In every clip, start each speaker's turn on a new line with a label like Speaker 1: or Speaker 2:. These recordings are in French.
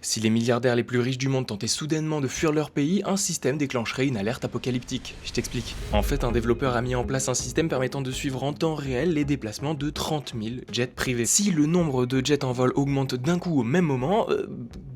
Speaker 1: Si les milliardaires les plus riches du monde tentaient soudainement de fuir leur pays, un système déclencherait une alerte apocalyptique. Je t'explique. En fait, un développeur a mis en place un système permettant de suivre en temps réel les déplacements de 30 000 jets privés. Si le nombre de jets en vol augmente d'un coup au même moment,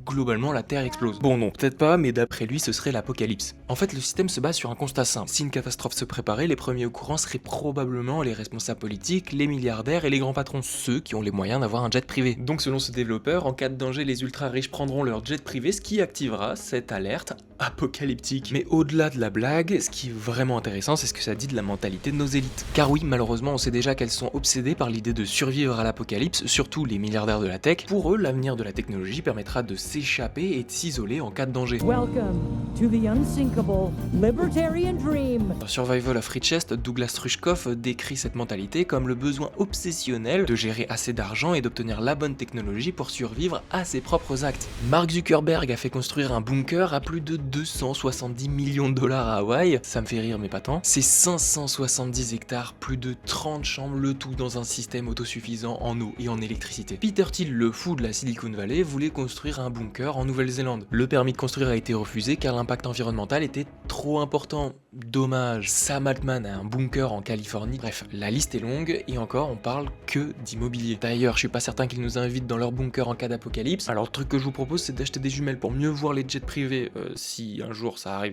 Speaker 1: globalement la Terre explose. Bon non, peut-être pas, mais d'après lui, ce serait l'apocalypse. En fait, le système se base sur un constat simple. Si une catastrophe se préparait, les premiers au courant seraient probablement les responsables politiques, les milliardaires et les grands patrons, ceux qui ont les moyens d'avoir un jet privé. Donc selon ce développeur, en cas de danger, les ultra riches prendront leur jet privé, ce qui activera cette alerte apocalyptique. Mais au-delà de la blague, ce qui est vraiment intéressant, c'est ce que ça dit de la mentalité de nos élites. Car oui, malheureusement, on sait déjà qu'elles sont obsédées par l'idée de survivre à l'apocalypse, surtout les milliardaires de la tech. Pour eux, l'avenir de la technologie permettra de s'échapper et de s'isoler en cas de danger.
Speaker 2: Welcome to the unsinkable libertarian dream.
Speaker 1: Dans Survival of Richest, Douglas Rushkoff décrit cette mentalité comme le besoin obsessionnel de gérer assez d'argent et d'obtenir la bonne technologie pour survivre à ses propres actes. Mark Zuckerberg a fait construire un bunker à plus de 270 millions de dollars à Hawaï, ça me fait rire mais pas tant. C'est 570 hectares, plus de 30 chambres, le tout dans un système autosuffisant en eau et en électricité. Peter Thiel, le fou de la Silicon Valley, voulait construire un bunker en Nouvelle-Zélande. Le permis de construire a été refusé car l'impact environnemental était trop important. Dommage. Sam Altman a un bunker en Californie. Bref, la liste est longue et encore on parle que d'immobilier. D'ailleurs, je suis pas certain qu'ils nous invitent dans leur bunker en cas d'apocalypse. Alors le truc que je vous propose c'est d'acheter des jumelles pour mieux voir les jets privés si un jour ça arrive.